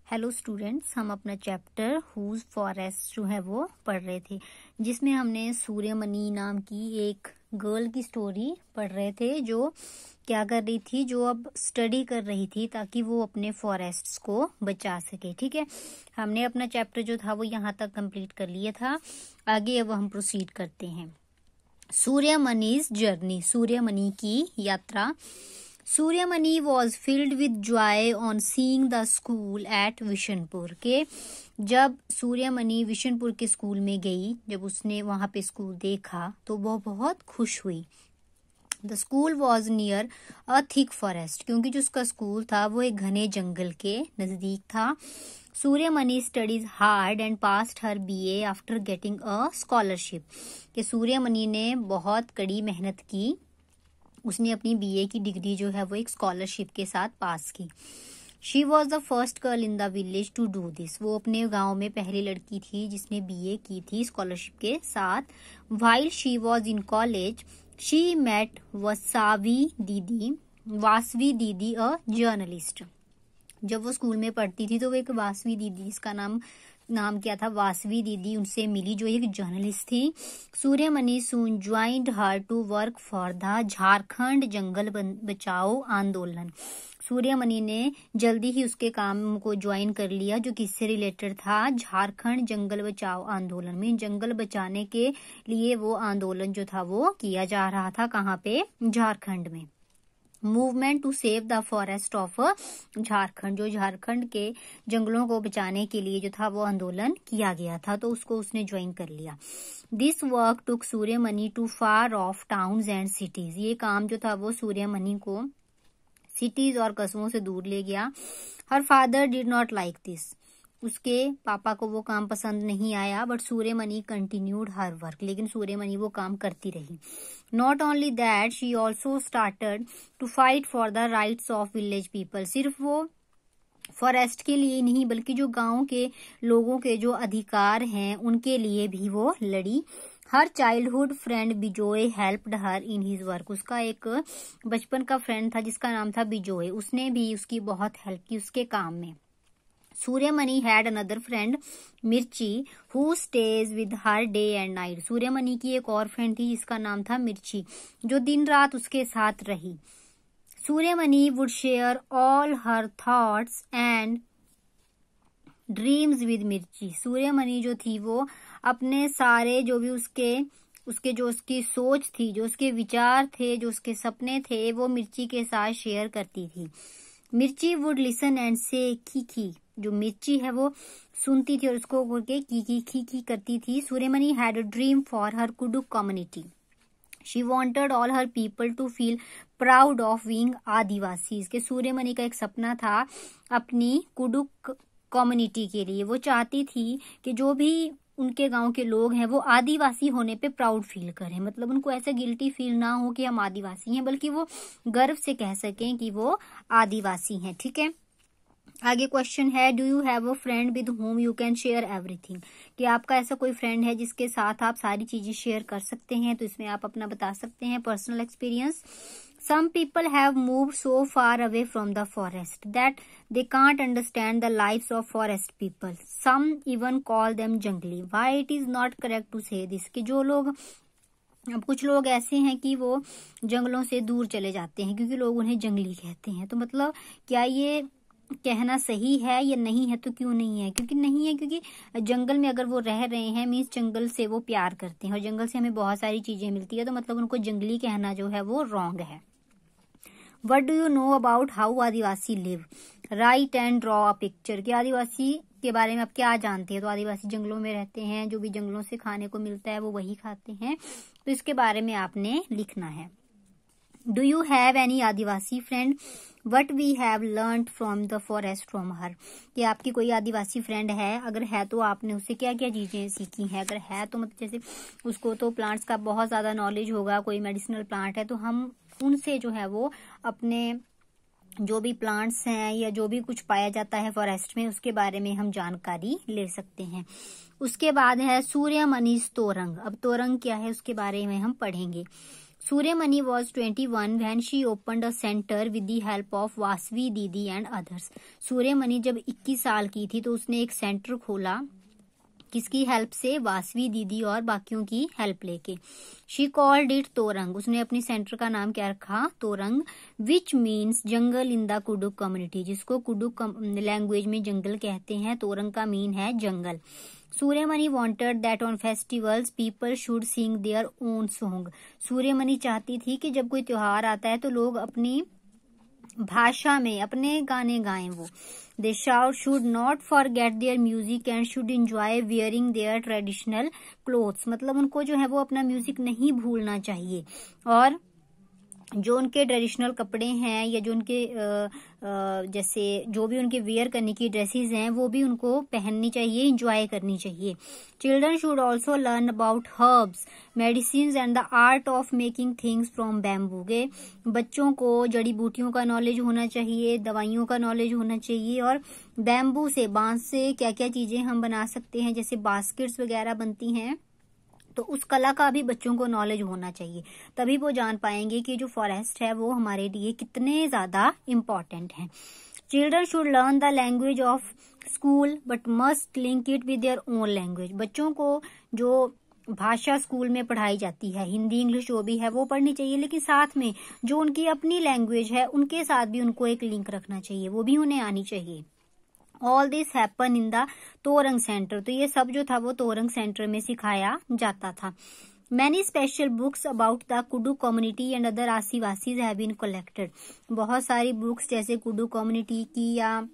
Hello students, हम अपना chapter whose forest जो है वो पढ़ रहे थे, जिसमें हमने सूर्यमणि नाम की एक गर्ल की स्टोरी पढ़ रहे थे जो क्या कर रही थी, जो अब स्टडी कर रही थी ताकि वो अपने फॉरेस्ट्स को बचा सके। ठीक है, हमने अपना चैप्टर जो था वो यहाँ तक कंप्लीट कर लिया था। आगे अब हम प्रोसीड करते हैं। सूर्यमणि's जर्नी, सूर्यमणि की यात्रा। Suryamani was filled with joy on seeing the school at Vishanpur के जब सूर्यमणि विशनपुर के स्कूल में गई, जब उसने वहां पे स्कूल देखा तो वो बहुत खुश हुई। The school was near a thick forest, क्योंकि जो उसका स्कूल था वो एक घने जंगल के नजदीक था। Suryamani studies hard and passed her BA after getting a scholarship, कि सूर्यमणि ने बहुत कड़ी मेहनत की, उसने अपनी बीए की डिग्री जो है वो एक स्कॉलरशिप के साथ पास की। She was the first girl in the village to do this, वो अपने गांव में पहली लड़की थी जिसने बीए की थी स्कॉलरशिप के साथ। While she was in college she met Vasavi दीदी अ जर्नलिस्ट। जब वो स्कूल में पढ़ती थी तो वो एक वासवी दीदी, इसका नाम क्या था, वासवी दीदी, उनसे मिली जो एक जर्नलिस्ट थी। Suryamani soon joined her to work for the Jharkhand Jungle Bachao Andolan. Suryamani ने जल्दी ही उसके काम को ज्वाइन कर लिया जो किससे रिलेटेड था, झारखंड जंगल बचाओ आंदोलन में। जंगल बचाने के लिए वो आंदोलन जो था वो किया जा रहा था, कहाँ पे, झारखंड में। Movement to save the forest of Jharkhand, जो झारखंड के जंगलों को बचाने के लिए जो था वो आंदोलन किया गया था, तो उसको उसने ज्वाइन कर लिया। This work took Suryamani to far off towns and cities, ये काम जो था वो सूर्यमणि को सिटीज और कस्बों से दूर ले गया। Her father did not like this, उसके पापा को वो काम पसंद नहीं आया, but Suryamani continued her work, लेकिन सूर्यमणि वो काम करती रही। Not only that, she also started to fight for the rights of village people, सिर्फ वो फॉरेस्ट के लिए नहीं बल्कि जो गांव के लोगों के जो अधिकार हैं उनके लिए भी वो लड़ी। Her childhood friend Bijoy helped her in his work, उसका एक बचपन का फ्रेंड था जिसका नाम था बिजोय, उसने भी उसकी बहुत हेल्प की उसके काम में। सूर्यमणि हैड अनदर फ्रेंड मिर्ची who stays with her day and night, Suryamani की एक और फ्रेंड थी जिसका नाम था मिर्ची, जो दिन रात उसके साथ रही। Suryamani would share all her thoughts and dreams with मिर्ची, सूर्यमणि जो थी वो अपने सारे जो भी उसके जो उसकी सोच थी, जो उसके विचार थे, जो उसके सपने थे, वो मिर्ची के साथ शेयर करती थी। मिर्ची वुड लिसन एंड से की, जो मिर्ची है वो सुनती थी और उसको बोल के की करती थी। Suryamani had a dream for her Kurukh community, she wanted all her people to feel proud of being Adivasi, के सूर्यमणि का एक सपना था अपनी कुडुक कम्युनिटी के लिए, वो चाहती थी कि जो भी उनके गांव के लोग हैं वो आदिवासी होने पे प्राउड फील करें, मतलब उनको ऐसा गिल्टी फील ना हो कि हम आदिवासी हैं, बल्कि वो गर्व से कह सकें कि वो आदिवासी हैं। ठीक है, आगे क्वेश्चन है, do you have a friend with home you can share everything, कि आपका ऐसा कोई फ्रेंड है जिसके साथ आप सारी चीजें शेयर कर सकते हैं, तो इसमें आप अपना बता सकते हैं personal experience. Some people have moved so far away from the forest that they can't understand the lives of forest people. Some even call them jungly. Why it is not correct to say this? कि जो लोग, अब कुछ लोग ऐसे हैं कि वो जंगलों से दूर चले जाते हैं क्योंकि लोग उन्हें जंगली कहते हैं, तो मतलब क्या ये कहना सही है या नहीं है? तो क्यों नहीं है? क्योंकि नहीं है, क्योंकि जंगल में अगर वो रह रहे हैं मीन्स जंगल से वो प्यार करते हैं और जंगल से हमें बहुत सारी चीजें मिलती है, तो मतलब उनको जंगली कहना जो है वो रॉन्ग है। What do you know about how Adivasi live? Write and draw a picture, कि आदिवासी के बारे में आप क्या जानते हैं? तो आदिवासी जंगलों में रहते हैं, जो भी जंगलों से खाने को मिलता है वो वही खाते हैं, तो इसके बारे में आपने लिखना है। Do you have any Adivasi friend? What we have learned from the forest from her, कि आपकी कोई आदिवासी फ्रेंड है, अगर है तो आपने उससे क्या क्या चीजें सीखी हैं? अगर है तो मतलब जैसे उसको तो प्लांट्स का बहुत ज्यादा नॉलेज होगा, कोई मेडिसिनल प्लांट है तो हम उनसे जो है वो अपने जो भी प्लांट्स हैं या जो भी कुछ पाया जाता है फॉरेस्ट में उसके बारे में हम जानकारी ले सकते हैं। उसके बाद है सूर्यमणि तोरंग, अब तोरंग क्या है उसके बारे में हम पढ़ेंगे। Suryamani was 21 when she opened a center with the help of Vasvi Didi and others. Suryamani जब 21 साल की थी तो उसने एक सेंटर खोला, किसकी हेल्प से? वासवी दीदी और बाकियों की हेल्प लेके। शी कॉल्ड इट तोरंग, उसने अपनी सेंटर का नाम क्या रखा? Torang, which means jungle in the Kurukh community, जिसको कुडुक लैंग्वेज में जंगल कहते हैं। तोरंग का मीन है जंगल। Suryamani wanted that on festivals people should sing their own song, Suryamani चाहती थी कि जब कोई त्योहार आता है तो लोग अपनी भाषा में अपने गाने गाएं। वो they should not forget their music and should enjoy wearing their traditional clothes, मतलब उनको जो है वो अपना म्यूजिक नहीं भूलना चाहिए और जो उनके ट्रेडिशनल कपड़े हैं या जो उनके जैसे जो भी उनके वेयर करने की ड्रेसेस हैं वो भी उनको पहननी चाहिए, एंजॉय करनी चाहिए। Children should also learn about herbs, medicine and the art of making things from bamboo के, बच्चों को जड़ी बूटियों का नॉलेज होना चाहिए, दवाइयों का नॉलेज होना चाहिए और बैम्बू से, बांस से क्या क्या चीजें हम बना सकते हैं, जैसे बास्केट्स वगैरह बनती हैं, तो उस कला का भी बच्चों को नॉलेज होना चाहिए। तभी वो जान पाएंगे कि जो फॉरेस्ट है वो हमारे लिए कितने ज्यादा इम्पोर्टेंट है। Children should learn the language of school but must link it with their own language, बच्चों को जो भाषा स्कूल में पढ़ाई जाती है, हिंदी इंग्लिश जो भी है वो पढ़नी चाहिए, लेकिन साथ में जो उनकी अपनी लैंग्वेज है उनके साथ भी उनको एक लिंक रखना चाहिए, वो भी उन्हें आनी चाहिए। All this happen in the Torang centre, तो ये सब जो था वो तोरंग सेंटर में सिखाया जाता था। Many special books about the Kurukh community and other Adivasis have been collected, बहुत सारी बुक्स जैसे कुडुक कम्युनिटी की या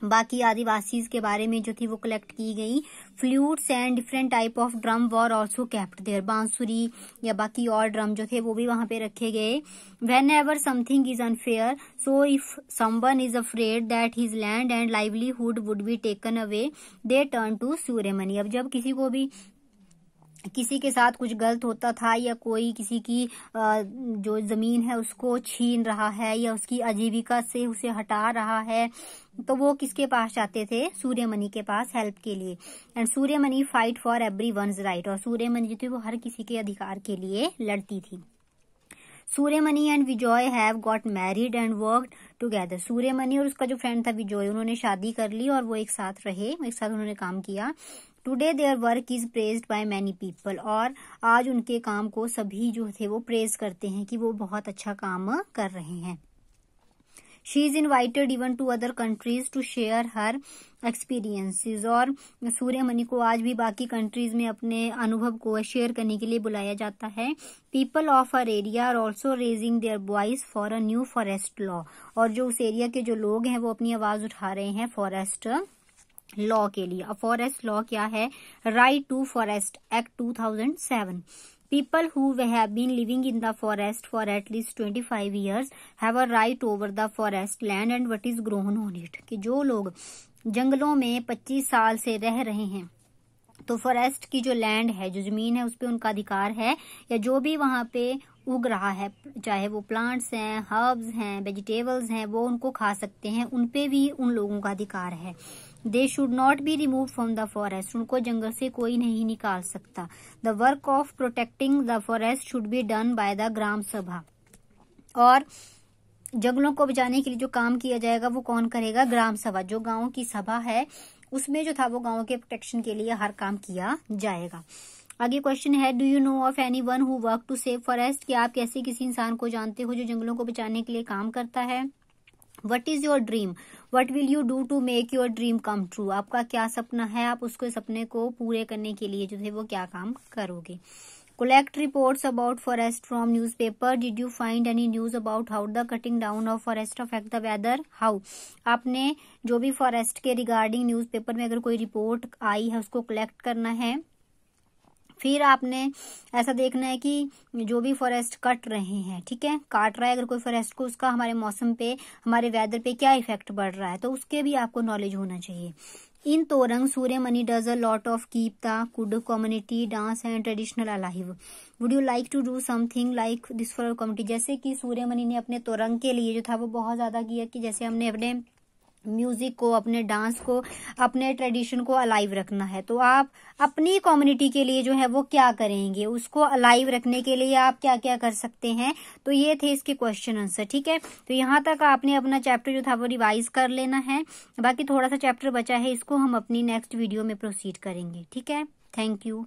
बाकी आदिवासीज के बारे में जो थी वो कलेक्ट की गई। Flutes and different type of drum were also kept there, बांसुरी या बाकी और ड्रम जो थे वो भी वहां पे रखे गए। Whenever something is unfair, so if someone is afraid that his land and livelihood would be taken away, they turn to Suryamani. अब जब किसी के साथ कुछ गलत होता था या कोई किसी की जो जमीन है उसको छीन रहा है या उसकी आजीविका से उसे हटा रहा है, तो वो किसके पास जाते थे? सूर्यमणि के पास हेल्प के लिए। And Suryamani fight for everyone's right, और सूर्यमणि जो थी वो हर किसी के अधिकार के लिए लड़ती थी। Suryamani and Vijay have got married and worked together, Suryamani और उसका जो फ्रेंड था विजय, उन्होंने शादी कर ली और वो एक साथ रहे, एक साथ उन्होंने काम किया। Today their work is praised by many people, और आज उनके काम को सभी जो थे वो प्रेज करते हैं कि वो बहुत अच्छा काम कर रहे हैं। She is invited even to other countries to share her experiences, और सूर्यमणि को आज भी बाकी कंट्रीज में अपने अनुभव को शेयर करने के लिए बुलाया जाता है। People of her area are also raising their voice for a new forest law, और जो उस एरिया के जो लोग हैं वो अपनी आवाज उठा रहे हैं फॉरेस्ट लॉ के लिए। फॉरेस्ट लॉ क्या है? Right to forest act 2007। People who have been living in the forest for at least 25 years have a right over the forest land and what is grown on it, कि जो लोग जंगलों में 25 साल से रह रहे हैं तो फॉरेस्ट की जो लैंड है, जो जमीन है, उस पे उनका अधिकार है, या जो भी वहां पे उग रहा है, चाहे वो प्लांट्स हैं, हर्ब्स हैं, वेजिटेबल्स हैं, वो उनको खा सकते हैं, उन पे भी उन लोगों का अधिकार है। They should not be remove from the forest, उनको जंगल से कोई नहीं निकाल सकता। The work of protecting the forest should be done by the Gram Sabha, और जंगलों को बचाने के लिए जो काम किया जाएगा वो कौन करेगा? ग्राम सभा, जो गांव की सभा है उसमें जो था वो गांव के प्रोटेक्शन के लिए हर काम किया जाएगा। आगे क्वेश्चन है, do you know of anyone who work to save forest, कि आप कैसे किसी इंसान को जानते हो जो जंगलों को बचाने के लिए काम करता है। What is your dream, what will you do to make your dream come true, आपका क्या सपना है, आप उसके सपने को पूरे करने के लिए जो थे वो क्या काम करोगे। Collect reports about forest from newspaper. Did you find any news about how the cutting down of forest affect the weather? How? आपने जो भी फॉरेस्ट के रिगार्डिंग न्यूज़पेपर में अगर कोई रिपोर्ट आई है उसको कलेक्ट करना है। फिर आपने ऐसा देखना है कि जो भी फॉरेस्ट कट रहे हैं, ठीक है, काट रहा है अगर कोई फॉरेस्ट को, उसका हमारे मौसम पे, हमारे वेदर पे क्या इफेक्ट बढ़ रहा है, तो उसके भी आपको नॉलेज होना चाहिए। In Torang Suryamani does a lot of keep the Kurukh community dance and traditional alive. Would you like to do something like this for community, जैसे कि सूर्यमणि ने अपने तोरंग के लिए जो था वो बहुत ज्यादा किया, कि जैसे हमने अपने म्यूजिक को, अपने डांस को, अपने ट्रेडिशन को अलाइव रखना है, तो आप अपनी कम्युनिटी के लिए जो है वो क्या करेंगे, उसको अलाइव रखने के लिए आप क्या क्या कर सकते हैं। तो ये थे इसके क्वेश्चन आंसर। ठीक है, तो यहाँ तक आपने अपना चैप्टर जो था वो रिवाइज कर लेना है। बाकी थोड़ा सा चैप्टर बचा है, इसको हम अपनी नेक्स्ट वीडियो में प्रोसीड करेंगे। ठीक है, थैंक यू।